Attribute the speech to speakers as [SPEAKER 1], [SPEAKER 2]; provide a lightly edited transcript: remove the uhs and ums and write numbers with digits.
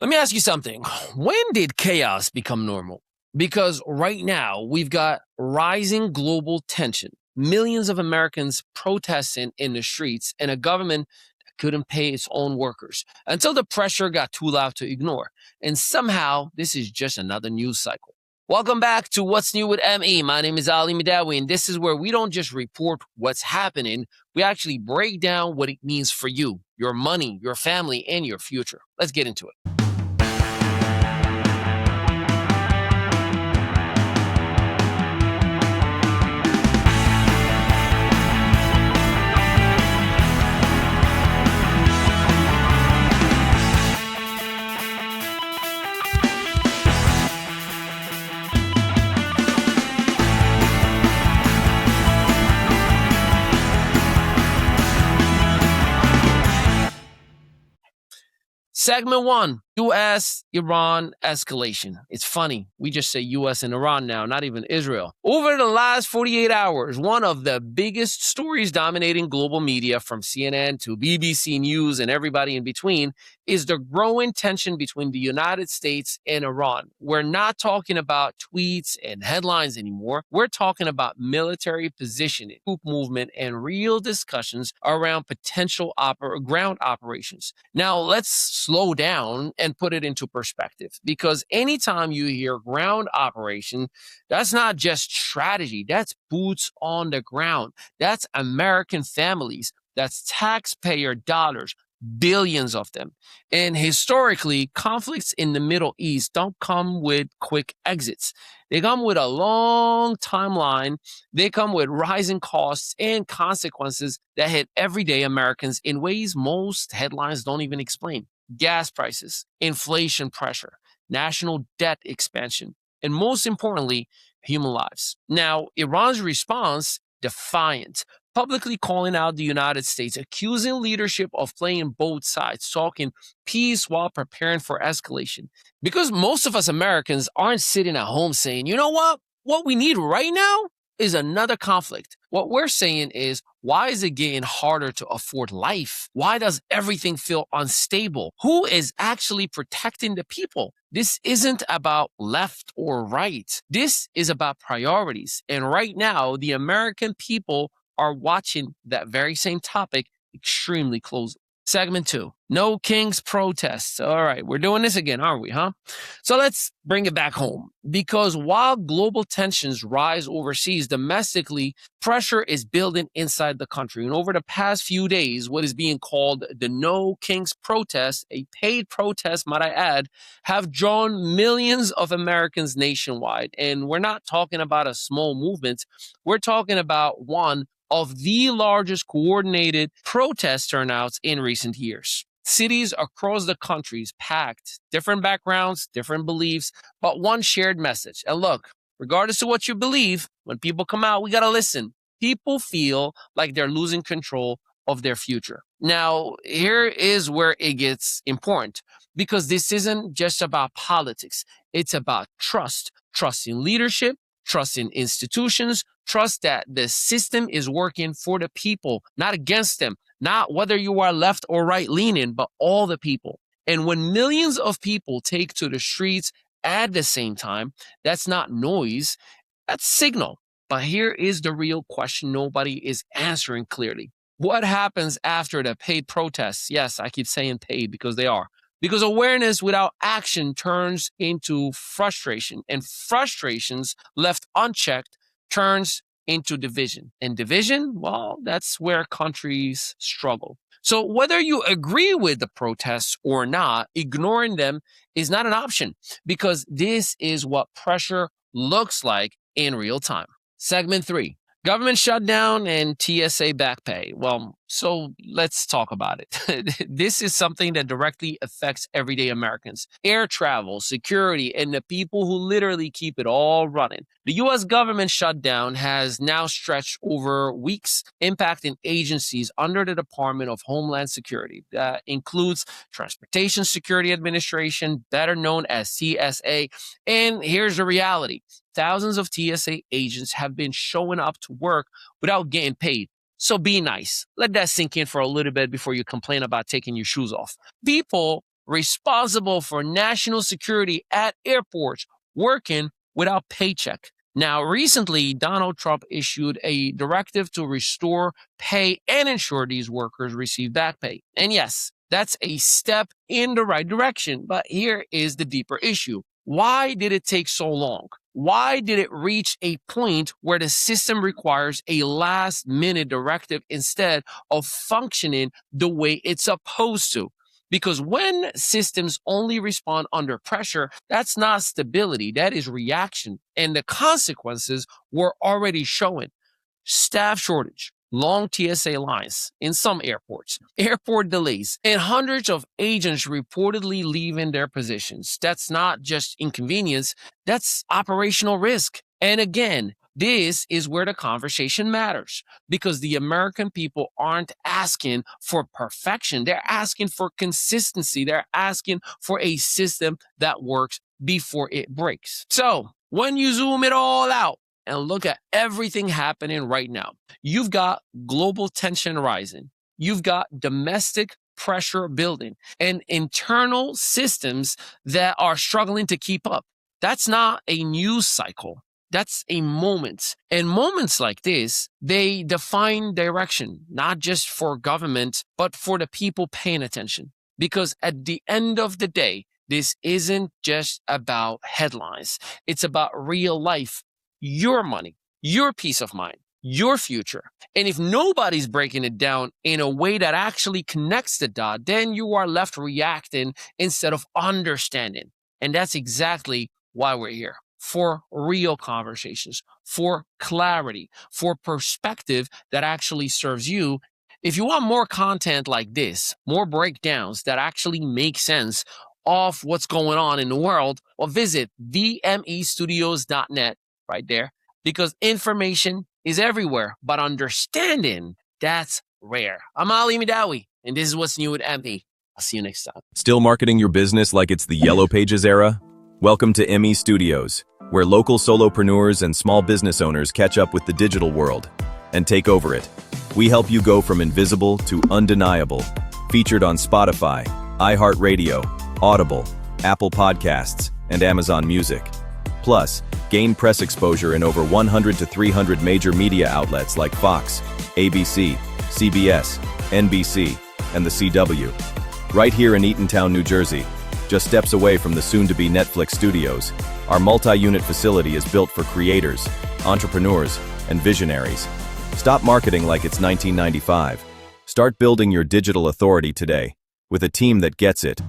[SPEAKER 1] Let me ask you something. When did chaos become normal? Because right now we've got rising global tension, millions of Americans protesting in the streets, and a government that couldn't pay its own workers until the pressure got too loud to ignore. And somehow this is just another news cycle. Welcome back to What's New with ME. My name is Ali Madawi, and this is where we don't just report what's happening, we actually break down what it means for you, your money, your family, and your future. Let's get into it. Segment one, U.S. Iran escalation. It's funny. We just say U.S. and Iran now, not even Israel. Over the last 48 hours, one of the biggest stories dominating global media, from CNN to BBC News and everybody in between, is the growing tension between the United States and Iran. We're not talking about tweets and headlines anymore. We're talking about military positioning, troop movement, and real discussions around potential ground operations. Now, let's slow down and put it into perspective, because anytime you hear ground operation, that's not just strategy, that's boots on the ground. That's American families, that's taxpayer dollars, billions of them. And historically, conflicts in the Middle East don't come with quick exits. They come with a long timeline. They come with rising costs and consequences that hit everyday Americans in ways most headlines don't even explain. Gas prices, inflation pressure, national debt expansion, and most importantly, human lives. Now, Iran's response, defiant, publicly calling out the United States, accusing leadership of playing both sides, talking peace while preparing for escalation. Because most of us Americans aren't sitting at home saying, you know what? What we need right now is another conflict. What we're saying is, why is it getting harder to afford life? Why does everything feel unstable? Who is actually protecting the people? This isn't about left or right. This is about priorities. And right now, the American people are watching that very same topic extremely closely. Segment two, no King's protests. All right, we're doing this again, aren't we, huh? So let's bring it back home, because while global tensions rise overseas, domestically, pressure is building inside the country. And over the past few days, what is being called the No King's protests, a paid protest, might I add, have drawn millions of Americans nationwide. And we're not talking about a small movement. We're talking about one of the largest coordinated protest turnouts in recent years. Cities across the country packed, different backgrounds, different beliefs, but one shared message. And look, regardless of what you believe, when people come out, we got to listen. People feel like they're losing control of their future. Now, here is where it gets important, because this isn't just about politics. It's about trust, trust in leadership, trust in institutions, trust that the system is working for the people, not against them, not whether you are left or right leaning, but all the people. And when millions of people take to the streets at the same time, that's not noise, that's signal. But here is the real question nobody is answering clearly. What happens after the paid protests? Yes, I keep saying paid because they are. Because awareness without action turns into frustration, and frustrations left unchecked turns into division. And division, well, that's where countries struggle. So whether you agree with the protests or not, ignoring them is not an option, because this is what pressure looks like in real time. Segment three, government shutdown and TSA back pay. Well, so let's talk about it. This is something that directly affects everyday Americans. Air travel, security, and the people who literally keep it all running. The U.S. government shutdown has now stretched over weeks, impacting agencies under the Department of Homeland Security. That includes Transportation Security Administration, better known as TSA. And here's the reality. Thousands of TSA agents have been showing up to work without getting paid. So be nice. Let that sink in for a little bit before you complain about taking your shoes off. People responsible for national security at airports working without paycheck. Now, recently, Donald Trump issued a directive to restore pay and ensure these workers receive back pay. And yes, that's a step in the right direction. But here is the deeper issue. Why did it take so long? Why did it reach a point where the system requires a last-minute directive instead of functioning the way it's supposed to? Because when systems only respond under pressure, that's not stability, that is reaction. And the consequences were already showing. Staff shortage, long TSA lines in some airports, airport delays, and hundreds of agents reportedly leaving their positions. That's not just inconvenience, that's operational risk. And again, this is where the conversation matters because the American people aren't asking for perfection. They're asking for consistency. They're asking for a system that works before it breaks. So when you zoom it all out and look at everything happening right now, you've got global tension rising. You've got domestic pressure building and internal systems that are struggling to keep up. That's not a news cycle. That's a moment. And moments like this, they define direction, not just for government, but for the people paying attention. Because at the end of the day, this isn't just about headlines. It's about real life, your money, your peace of mind, your future. And if nobody's breaking it down in a way that actually connects the dot, then you are left reacting instead of understanding. And that's exactly why we're here. For real conversations, for clarity, for perspective that actually serves you. If you want more content like this, more breakdowns that actually make sense of what's going on in the world, well, visit themestudios.net right there, because information is everywhere, but understanding, that's rare. I'm Ali Midawi, and this is what's new with ME. I'll see you next time.
[SPEAKER 2] Still marketing your business like it's the Yellow Pages era? Welcome to ME Studios, where local solopreneurs and small business owners catch up with the digital world and take over it. We help you go from invisible to undeniable. Featured on Spotify, iHeartRadio, Audible, Apple Podcasts, and Amazon Music. Plus, gain press exposure in over 100 to 300 major media outlets like Fox, ABC, CBS, NBC, and the CW. Right here in Eatontown, New Jersey, just steps away from the soon-to-be Netflix studios, our multi-unit facility is built for creators, entrepreneurs, and visionaries. Stop marketing like it's 1995. Start building your digital authority today with a team that gets it.